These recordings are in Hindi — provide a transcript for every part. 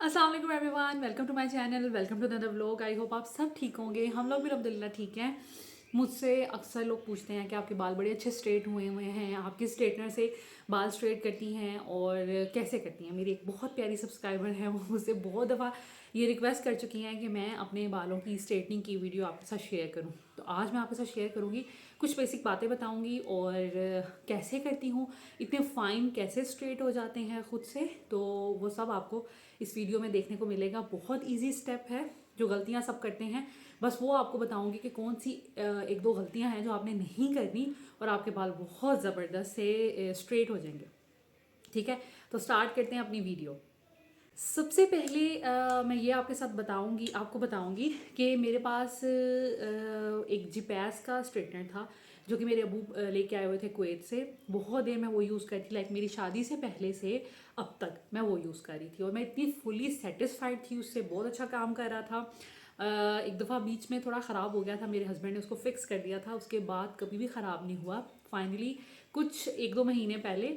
अस्सलाम वालेकुम everyone, welcome to my channel, welcome to another vlog. I hope आप सब ठीक होंगे। हम लोग भी अल्हम्दुलिल्लाह ठीक हैं। मुझसे अक्सर लोग पूछते हैं कि आपके बाल बड़े अच्छे स्ट्रेट हुए हुए हैं, आप किस स्ट्रेटनर से बाल स्ट्रेट करती हैं और कैसे करती हैं। मेरी एक बहुत प्यारी सब्सक्राइबर है, वो मुझसे बहुत दफ़ा ये रिक्वेस्ट कर चुकी हैं कि मैं अपने बालों की स्ट्रेटनिंग की वीडियो आपके साथ शेयर करूं। तो आज मैं आपके साथ शेयर करूंगी, कुछ बेसिक बातें बताऊंगी और कैसे करती हूँ, इतने फाइन कैसे स्ट्रेट हो जाते हैं खुद से। तो वो सब आपको इस वीडियो में देखने को मिलेगा। बहुत इजी स्टेप है, जो गलतियां सब करते हैं बस वो आपको बताऊंगी कि कौन सी एक दो गलतियां हैं जो आपने नहीं करनी और आपके बाल बहुत ज़बरदस्त से स्ट्रेट हो जाएंगे। ठीक है, तो स्टार्ट करते हैं अपनी वीडियो। सबसे पहले मैं ये आपको बताऊंगी कि मेरे पास एक जीपैस का स्ट्रेटनर था जो कि मेरे अबू लेके आए हुए थे कुवैत से। बहुत देर मैं वो यूज़ कर थी, लाइक मेरी शादी से पहले से अब तक मैं वो यूज़ कर रही थी और मैं इतनी फुली सेटिस्फाइड थी उससे, बहुत अच्छा काम कर रहा था। एक दफ़ा बीच में थोड़ा ख़राब हो गया था, मेरे हस्बैंड ने उसको फिक्स कर दिया था, उसके बाद कभी भी ख़राब नहीं हुआ। फाइनली कुछ एक दो महीने पहले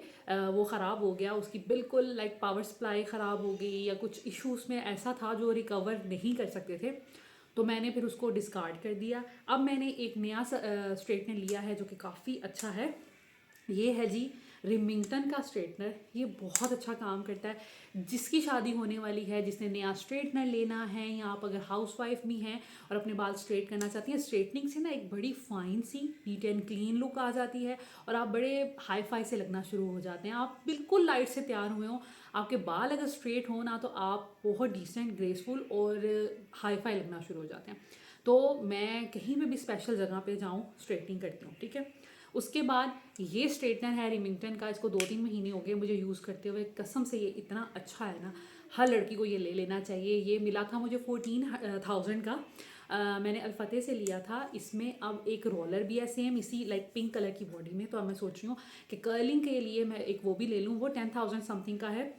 वो ख़राब हो गया, उसकी बिल्कुल लाइक पावर सप्लाई ख़राब हो गई या कुछ इशू उसमें ऐसा था जो रिकवर नहीं कर सकते थे। तो मैंने फिर उसको डिस्कार्ड कर दिया। अब मैंने एक नया स्ट्रेटनर लिया है जो कि काफ़ी अच्छा है। ये है जी रिमिंगटन का स्ट्रेटनर। ये बहुत अच्छा काम करता है। जिसकी शादी होने वाली है, जिसने नया स्ट्रेटनर लेना है, या आप अगर हाउसवाइफ भी हैं और अपने बाल स्ट्रेट करना चाहती हैं, स्ट्रेटनिंग से ना एक बड़ी फाइन सी नीट एंड क्लीन लुक आ जाती है और आप बड़े हाई फाई से लगना शुरू हो जाते हैं। आप बिल्कुल लाइट से तैयार हुए हो, आपके बाल अगर स्ट्रेट हो ना, तो आप बहुत डिसेंट, ग्रेसफुल और हाई फाई लगना शुरू हो जाते हैं। तो मैं कहीं पे भी स्पेशल जगह पे जाऊँ स्ट्रेटनिंग करती हूँ। ठीक है, उसके बाद ये स्ट्रेटनर है रिमिंगटन का। इसको 2-3 महीने हो गए मुझे यूज़ करते हुए। कसम से ये इतना अच्छा है ना, हर लड़की को ये ले लेना चाहिए। ये मिला था मुझे 14,000 का। मैंने अल्फते से लिया था। इसमें अब एक रोलर भी है सेम इसी लाइक पिंक कलर की बॉडी में। तो अब मैं सोच रही हूँ कि कर्लिंग के लिए मैं एक वो भी ले लूँ। वो 10,000 समथिंग का है।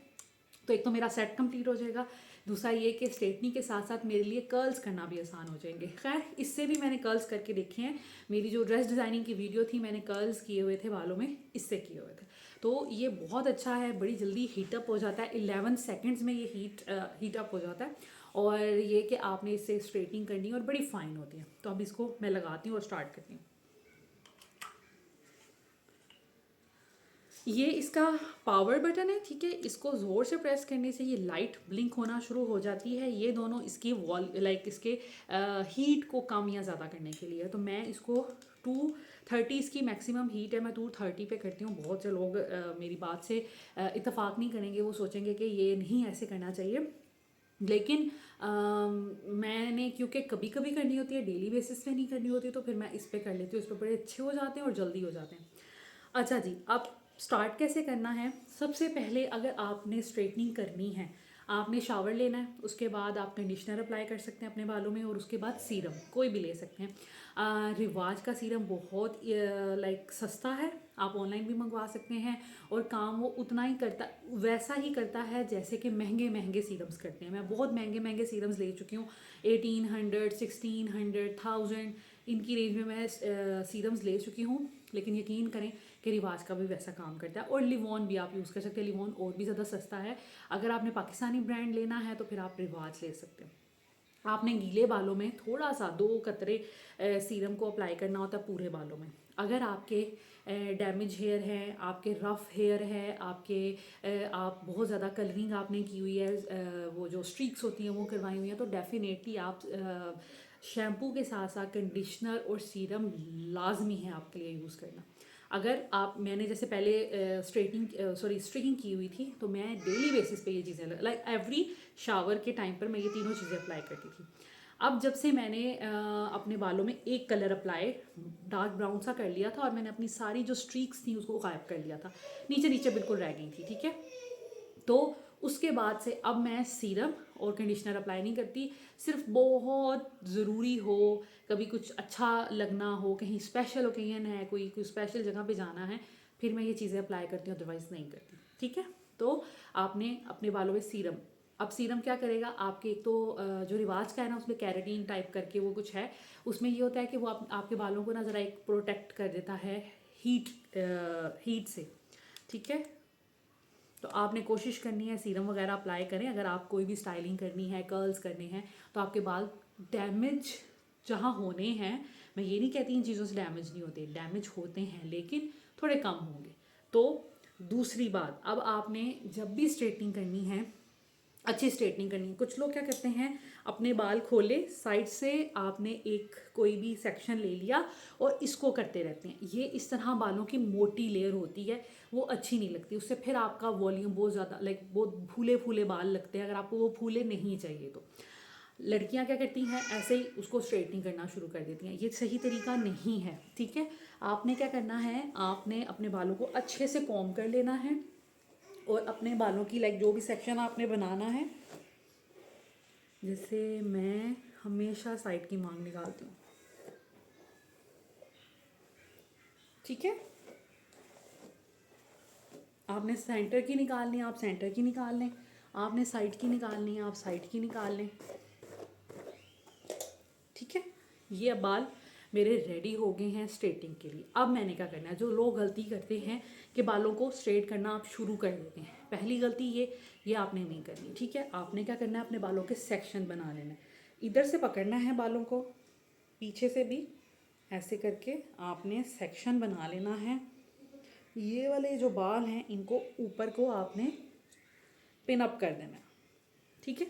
तो एक तो मेरा सेट कंप्लीट हो जाएगा, दूसरा ये कि स्ट्रेटनिंग के साथ साथ मेरे लिए कर्ल्स करना भी आसान हो जाएंगे। खैर, इससे भी मैंने कर्ल्स करके देखे हैं। मेरी जो ड्रेस डिज़ाइनिंग की वीडियो थी, मैंने कर्ल्स किए हुए थे बालों में, इससे किए हुए थे। तो ये बहुत अच्छा है, बड़ी जल्दी हीटअप हो जाता है। 11 सेकेंड्स में ये हीटअप हो जाता है। और ये कि आपने इससे स्ट्रेटनिंग करनी है और बड़ी फाइन होती है। तो अब इसको मैं लगाती हूँ और स्टार्ट करती हूँ। ये इसका पावर बटन है। ठीक है, इसको ज़ोर से प्रेस करने से ये लाइट ब्लिंक होना शुरू हो जाती है। ये दोनों इसकी वॉल लाइक इसके हीट को कम या ज़्यादा करने के लिए। तो मैं इसको 230, इसकी मैक्सिमम हीट है, मैं 230 पे करती हूँ। बहुत से लोग मेरी बात से इत्तेफाक नहीं करेंगे, वो सोचेंगे कि ये नहीं ऐसे करना चाहिए। लेकिन मैंने क्योंकि कभी कभी करनी होती है, डेली बेसिस पे नहीं करनी होती, तो फिर मैं इस पर कर लेती हूँ। इस पर बड़े अच्छे हो जाते हैं और जल्दी हो जाते हैं। अच्छा जी, अब स्टार्ट कैसे करना है। सबसे पहले अगर आपने स्ट्रेटनिंग करनी है, आपने शावर लेना है, उसके बाद आप कंडीशनर अप्लाई कर सकते हैं अपने बालों में और उसके बाद सीरम कोई भी ले सकते हैं। रिवाज का सीरम बहुत लाइक सस्ता है, आप ऑनलाइन भी मंगवा सकते हैं और काम वो उतना ही करता, वैसा ही करता है जैसे कि महंगे महंगे सीरम्स करते हैं। मैं बहुत महंगे महंगे सीरम्स ले चुकी हूँ, 1800, 1600, 1000 इनकी रेंज में मैं सीरम्स ले चुकी हूँ। लेकिन यकीन करें कि रिवाज का भी वैसा काम करता है। और लिवॉन भी आप यूज़ कर सकते हैं, लिवॉन और भी ज़्यादा सस्ता है। अगर आपने पाकिस्तानी ब्रांड लेना है तो फिर आप रिवाज ले सकते हैं। आपने गीले बालों में थोड़ा सा 2 कतरे सीरम को अप्लाई करना होता है पूरे बालों में। अगर आपके डैमेज हेयर है, आपके रफ़ हेयर है, आप बहुत ज़्यादा कलरिंग आपने की हुई है, वो जो स्ट्रीक्स होती हैं वो करवाई हुई हैं, तो डेफिनेटली आप शैम्पू के साथ साथ कंडीशनर और सीरम लाजमी है आपके लिए यूज़ करना। अगर आप, मैंने जैसे पहले स्ट्रिकिंग की हुई थी, तो मैं डेली बेसिस पे ये चीज़ें लाइक एवरी शावर के टाइम पर मैं ये तीनों चीज़ें अप्लाई करती थी। अब जब से मैंने अपने बालों में एक कलर अप्लाई डार्क ब्राउन सा कर लिया था और मैंने अपनी सारी जो स्ट्रीक्स थी उसको गायब कर लिया था, नीचे नीचे बिल्कुल रह गई थी। ठीक है, तो उसके बाद से अब मैं सीरम और कंडीशनर अप्लाई नहीं करती। सिर्फ बहुत ज़रूरी हो, कभी कुछ अच्छा लगना हो, कहीं स्पेशल ओकेजन है, कोई स्पेशल जगह पे जाना है, फिर मैं ये चीज़ें अप्लाई करती हूँ, अदरवाइज़ नहीं करती। ठीक है, तो आपने अपने बालों में सीरम, अब सीरम क्या करेगा आपके, एक तो जो रिवाज का है ना, उसमें कैरेटीन टाइप करके वो कुछ है, उसमें ये होता है कि वो आपके बालों को ना ज़रा एक प्रोटेक्ट कर देता है हीट से। ठीक है, तो आपने कोशिश करनी है सीरम वगैरह अप्लाई करें। अगर आप कोई भी स्टाइलिंग करनी है, कर्ल्स करने हैं, तो आपके बाल डैमेज जहाँ होने हैं, मैं ये नहीं कहती इन चीज़ों से डैमेज नहीं होते, डैमेज होते हैं लेकिन थोड़े कम होंगे। तो दूसरी बात, अब आपने जब भी स्ट्रेटनिंग करनी है, अच्छी स्ट्रेटनिंग करनी है, कुछ लोग क्या करते हैं अपने बाल खोले साइड से, आपने एक कोई भी सेक्शन ले लिया और इसको करते रहते हैं। ये इस तरह बालों की मोटी लेयर होती है, वो अच्छी नहीं लगती, उससे फिर आपका वॉल्यूम बहुत ज़्यादा बहुत फूले फूले बाल लगते हैं। अगर आपको वो फूले नहीं चाहिए तो लड़कियां क्या करती हैं, ऐसे ही उसको स्ट्रेटनिंग करना शुरू कर देती हैं। ये सही तरीका नहीं है, ठीक है। आपने क्या करना है, आपने अपने बालों को अच्छे से कॉम्ब कर लेना है और अपने बालों की जो भी सेक्शन आपने बनाना है, जैसे मैं हमेशा साइड की मांग निकालती हूँ, ठीक है। आपने सेंटर की निकालनी है, आप सेंटर की निकाल लें। आपने साइड की निकालनी है, आप साइड की निकाल लें, ठीक है। ये अब बाल मेरे रेडी हो गए हैं स्ट्रेटिंग के लिए। अब मैंने क्या करना है, जो लोग गलती करते हैं कि बालों को स्ट्रेट करना आप शुरू कर देते हैं, पहली गलती ये आपने नहीं करनी, ठीक है। आपने क्या करना है, अपने बालों के सेक्शन बना लेना है। इधर से पकड़ना है बालों को, पीछे से भी ऐसे करके आपने सेक्शन बना लेना है। ये वाले जो बाल हैं इनको ऊपर को आपने पिन अप कर देना है, ठीक है।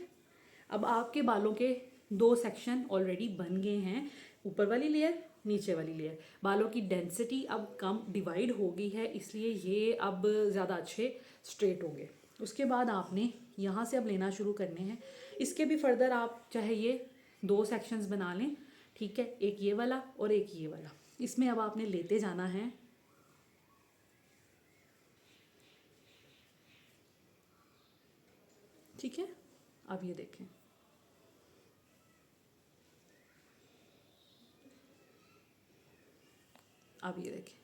अब आपके बालों के 2 सेक्शन ऑलरेडी बन गए हैं, ऊपर वाली लेयर, नीचे वाली लेयर। बालों की डेंसिटी अब कम डिवाइड हो गई है, इसलिए ये अब ज़्यादा अच्छे स्ट्रेट होंगे। उसके बाद आपने यहाँ से अब लेना शुरू करने हैं। इसके भी फर्दर आप चाहे ये 2 सेक्शंस बना लें, ठीक है, एक ये वाला और एक ये वाला। इसमें अब आपने लेते जाना है, ठीक है। अब ये देखें, अब ये देखें,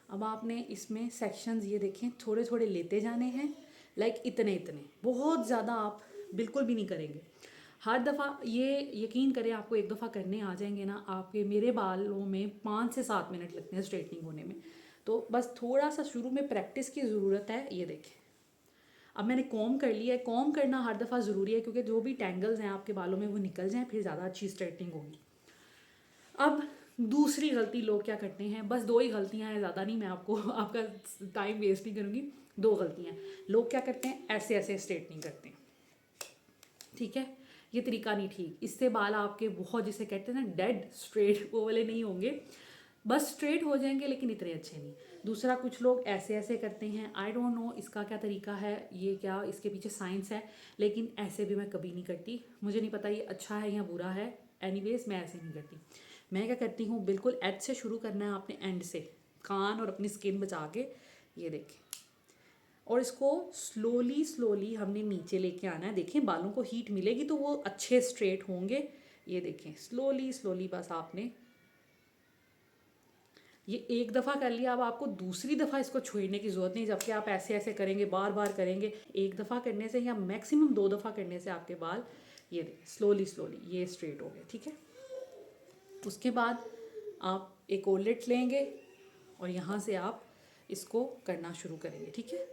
अब आपने इसमें सेक्शंस ये देखें थोड़े थोड़े लेते जाने हैं, इतने इतने, बहुत ज़्यादा आप बिल्कुल भी नहीं करेंगे। हर दफ़ा ये यकीन करें, आपको एक दफ़ा करने आ जाएंगे ना, आपके मेरे बालों में 5 से 7 मिनट लगते हैं स्ट्रेटनिंग होने में। तो बस थोड़ा सा शुरू में प्रैक्टिस की ज़रूरत है। ये देखें, अब मैंने कॉम कर लिया है। कॉम करना हर दफ़ा ज़रूरी है, क्योंकि जो भी टेंगल्स हैं आपके बालों में वो निकल जाएँ, फिर ज़्यादा अच्छी स्ट्रेटनिंग होगी। अब दूसरी गलती लोग क्या करते हैं, बस 2 ही गलतियां हैं, ज़्यादा नहीं, मैं आपको आपका टाइम वेस्ट नहीं करूँगी। 2 गलतियां, लोग क्या करते हैं, ऐसे ऐसे स्ट्रेटनिंग करते हैं, ठीक है। ये तरीका नहीं ठीक, इससे बाल आपके बहुत, जिसे कहते हैं ना डेड स्ट्रेट, वो वाले नहीं होंगे, बस स्ट्रेट हो जाएंगे लेकिन इतने अच्छे नहीं। दूसरा, कुछ लोग ऐसे ऐसे करते हैं, आई डोंट नो इसका क्या तरीका है, ये क्या इसके पीछे साइंस है, लेकिन ऐसे भी मैं कभी नहीं करती। मुझे नहीं पता ये अच्छा है या बुरा है, एनीवेज मैं ऐसे नहीं करती। मैं क्या करती हूँ, बिल्कुल एज से शुरू करना है आपने, एंड से, कान और अपनी स्किन बचा के, ये देखें, और इसको स्लोली स्लोली हमने नीचे लेके आना है। देखें बालों को हीट मिलेगी तो वो अच्छे स्ट्रेट होंगे। ये देखें, स्लोली स्लोली, बस आपने ये एक दफ़ा कर लिया, अब आपको दूसरी दफ़ा इसको छोड़ने की ज़रूरत नहीं। जबकि आप ऐसे ऐसे करेंगे, बार बार करेंगे, एक दफ़ा करने से या मैक्सिमम 2 दफ़ा करने से आपके बाल ये स्लोली स्लोली ये स्ट्रेट हो गए, ठीक है। उसके बाद आप एक ओलेट लेंगे और यहाँ से आप इसको करना शुरू करेंगे, ठीक है,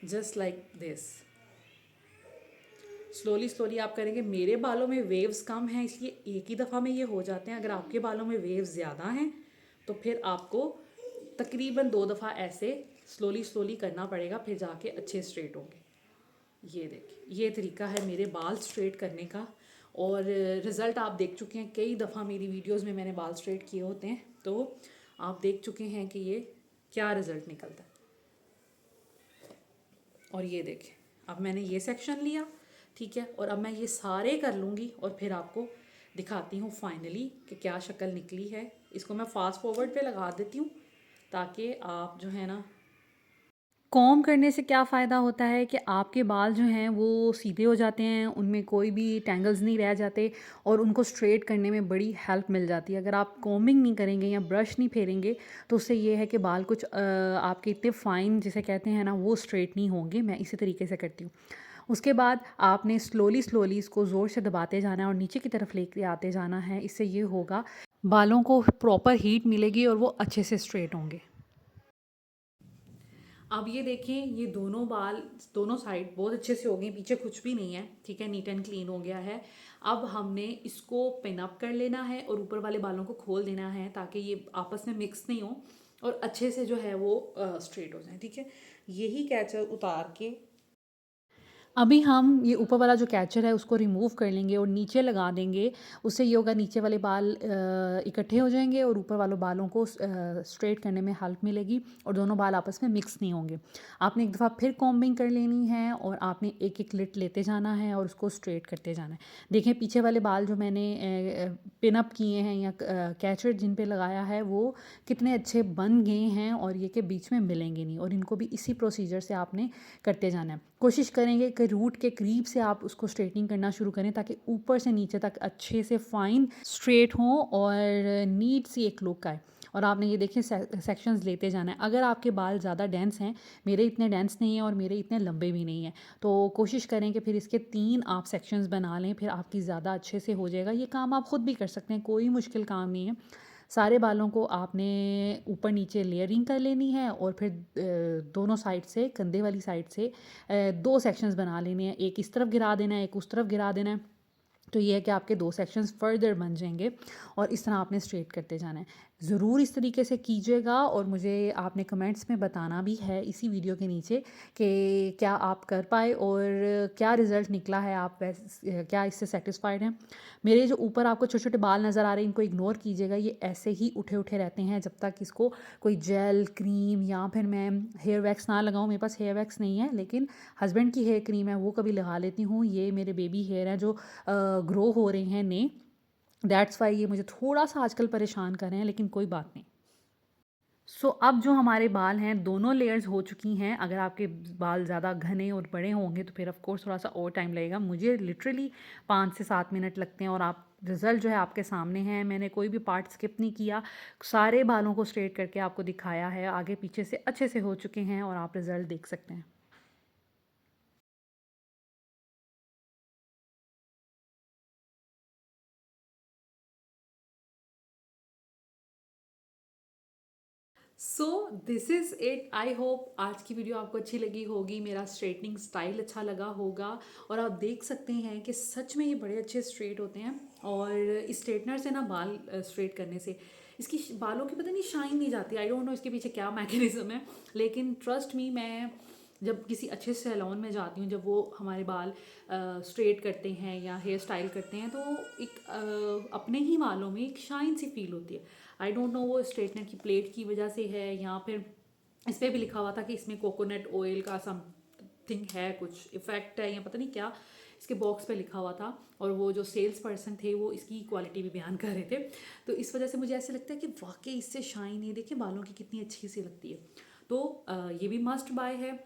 just like this. Slowly slowly आप करेंगे। मेरे बालों में वेव्स कम हैं, इसलिए एक ही दफ़ा में ये हो जाते हैं। अगर आपके बालों में वेव्स ज़्यादा हैं तो फिर आपको तकरीबन 2 दफ़ा ऐसे स्लोली स्लोली करना पड़ेगा, फिर जाके अच्छे स्ट्रेट होंगे। ये देखिए, ये तरीका है मेरे बाल स्ट्रेट करने का, और रिज़ल्ट आप देख चुके हैं। कई दफ़ा मेरी वीडियोस में मैंने बाल स्ट्रेट किए होते हैं, तो आप देख चुके हैं कि ये क्या रिज़ल्ट निकलता है। और ये देखें, अब मैंने ये सेक्शन लिया, ठीक है, और अब मैं ये सारे कर लूँगी और फिर आपको दिखाती हूँ फाइनली कि क्या शक्ल निकली है। इसको मैं फास्ट फॉरवर्ड पे लगा देती हूँ ताकि आप जो है ना, कॉम करने से क्या फ़ायदा होता है कि आपके बाल जो हैं वो सीधे हो जाते हैं, उनमें कोई भी टेंगल्स नहीं रह जाते और उनको स्ट्रेट करने में बड़ी हेल्प मिल जाती है। अगर आप कॉम्बिंग नहीं करेंगे या ब्रश नहीं फेरेंगे तो उससे ये है कि बाल कुछ आपके इतने फाइन जिसे कहते हैं ना, वो स्ट्रेट नहीं होंगे। मैं इसी तरीके से करती हूँ। उसके बाद आपने स्लोली स्लोली इसको ज़ोर से दबाते जाना है और नीचे की तरफ लेके आते जाना है। इससे ये होगा, बालों को प्रॉपर हीट मिलेगी और वो अच्छे से स्ट्रेट होंगे। अब ये देखें, ये दोनों बाल दोनों साइड बहुत अच्छे से हो गए, पीछे कुछ भी नहीं है, ठीक है, नीट एंड क्लीन हो गया है। अब हमने इसको पिन अप कर लेना है और ऊपर वाले बालों को खोल देना है ताकि ये आपस में मिक्स नहीं हो और अच्छे से जो है वो स्ट्रेट हो जाए, ठीक है। यही कैचर उतार के अभी हम ये ऊपर वाला जो कैचर है उसको रिमूव कर लेंगे और नीचे लगा देंगे। उससे ये होगा, नीचे वाले बाल इकट्ठे हो जाएंगे और ऊपर वालों बालों को स्ट्रेट करने में हेल्प मिलेगी और दोनों बाल आपस में मिक्स नहीं होंगे। आपने एक दफ़ा फिर कॉम्बिंग कर लेनी है और आपने एक एक लिट लेते जाना है और उसको स्ट्रेट करते जाना है। देखें पीछे वाले बाल जो मैंने पिन अप किए हैं या कैचर जिन पे लगाया है वो कितने अच्छे बन गए हैं और ये के बीच में मिलेंगे नहीं, और इनको भी इसी प्रोसीजर से आपने करते जाना है। कोशिश करेंगे कि रूट के करीब से आप उसको स्ट्रेटनिंग करना शुरू करें ताकि ऊपर से नीचे तक अच्छे से फाइन स्ट्रेट हों और नीट सी एक लुक आए। और आपने ये देखें सेक्शंस लेते जाना है। अगर आपके बाल ज़्यादा डेंस हैं, मेरे इतने डेंस नहीं हैं और मेरे इतने लंबे भी नहीं हैं, तो कोशिश करें कि फिर इसके 3 आप सेक्शंस बना लें, फिर आपकी ज़्यादा अच्छे से हो जाएगा। ये काम आप ख़ुद भी कर सकते हैं, कोई मुश्किल काम नहीं है। सारे बालों को आपने ऊपर नीचे लेयरिंग कर लेनी है और फिर दोनों साइड से, कंधे वाली साइड से 2 सेक्शंस बना लेने हैं। एक इस तरफ गिरा देना है, एक उस तरफ गिरा देना है। तो ये है कि आपके 2 सेक्शंस फर्दर बन जाएंगे और इस तरह आपने स्ट्रेट करते जाना है। ज़रूर इस तरीके से कीजिएगा और मुझे आपने कमेंट्स में बताना भी है इसी वीडियो के नीचे कि क्या आप कर पाए और क्या रिज़ल्ट निकला है, आप क्या इससे सेटिस्फाइड हैं। मेरे जो ऊपर आपको छोटे छोटे बाल नज़र आ रहे हैं, इनको इग्नोर कीजिएगा, ये ऐसे ही उठे उठे रहते हैं जब तक इसको कोई जेल क्रीम या फिर मैं हेयर वैक्स ना लगाऊं। मेरे पास हेयर वैक्स नहीं है लेकिन हस्बैंड की हेयर क्रीम है, वो कभी लगा लेती हूँ। ये मेरे बेबी हेयर है जो ग्रो हो रहे हैं नए, दैट्स वाई ये मुझे थोड़ा सा आजकल परेशान कर रहे हैं, लेकिन कोई बात नहीं। अब जो हमारे बाल हैं दोनों लेयर्स हो चुकी हैं। अगर आपके बाल ज़्यादा घने और बड़े होंगे तो फिर ऑफ कोर्स थोड़ा सा और टाइम लगेगा। मुझे लिटरली 5 से 7 मिनट लगते हैं और आप रिज़ल्ट जो है आपके सामने हैं। मैंने कोई भी पार्ट स्किप नहीं किया, सारे बालों को स्ट्रेट करके आपको दिखाया है। आगे पीछे से अच्छे से हो चुके हैं और आप रिज़ल्ट देख सकते हैं। So this is it. I hope आज की वीडियो आपको अच्छी लगी होगी, मेरा स्ट्रेटनिंग स्टाइल अच्छा लगा होगा और आप देख सकते हैं कि सच में ये बड़े अच्छे स्ट्रेट होते हैं। और इस स्ट्रेटनर से ना बाल स्ट्रेट करने से इसकी बालों की पता नहीं शाइन नहीं जाती। आई डोंट नो इसके पीछे क्या मैकेनिज्म है, लेकिन ट्रस्ट मी, मैं जब किसी अच्छे सैलून में जाती हूँ, जब वो हमारे बाल स्ट्रेट करते हैं या हेयर स्टाइल करते हैं, तो एक अपने ही बालों में एक शाइन सी फील होती है। आई डोंट नो वो स्ट्रेटनर की प्लेट की वजह से है या फिर इस पर भी लिखा हुआ था कि इसमें कोकोनट ऑयल का समथिंग है, कुछ इफ़ेक्ट है या पता नहीं क्या इसके बॉक्स पे लिखा हुआ था। और वो जो सेल्स पर्सन थे वो इसकी क्वालिटी भी बयान कर रहे थे। तो इस वजह से मुझे ऐसे लगता है कि वाकई इससे शाइन है, देखिए बालों की कितनी अच्छी सी लगती है। तो ये भी मस्ट बाय है।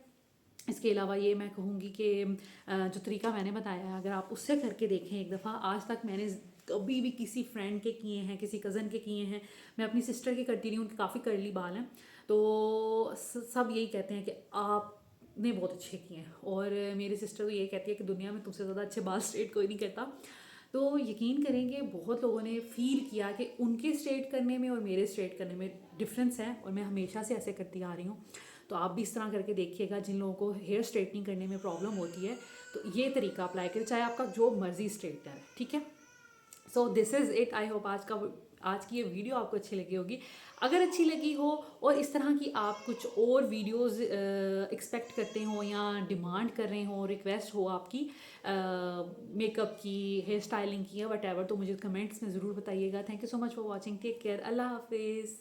इसके अलावा ये मैं कहूँगी कि जो तरीका मैंने बताया है अगर आप उससे करके देखें एक दफ़ा। आज तक मैंने कभी भी किसी फ्रेंड के किए हैं, किसी कज़न के किए हैं, मैं अपनी सिस्टर के करती रही हूँ, उनके काफ़ी कर्ली बाल हैं, तो सब यही कहते हैं कि आपने बहुत अच्छे किए हैं। और मेरी सिस्टर भी यही कहती है कि दुनिया में तुमसे ज़्यादा अच्छे बाल स्ट्रेट कोई नहीं करता। तो यकीन करेंगे बहुत लोगों ने फ़ील किया कि उनके स्ट्रेट करने में और मेरे स्ट्रेट करने में डिफरेंस है, और मैं हमेशा से ऐसे करती आ रही हूँ। तो आप भी इस तरह करके देखिएगा। जिन लोगों को हेयर स्ट्रेटनिंग करने में प्रॉब्लम होती है तो ये तरीका अप्लाई करें, चाहे आपका जो मर्जी स्ट्रेटनर है, ठीक है। So this is it. I hope आज की ये वीडियो आपको अच्छी लगी होगी। अगर अच्छी लगी हो और इस तरह की आप कुछ और वीडियोस एक्सपेक्ट करते हो या डिमांड कर रहे हो, रिक्वेस्ट हो आपकी मेकअप की, हेयर स्टाइलिंग की या वट एवर, तो मुझे कमेंट्स में ज़रूर बताइएगा। Thank you so much for watching. Take care. अल्लाह हाफिज़।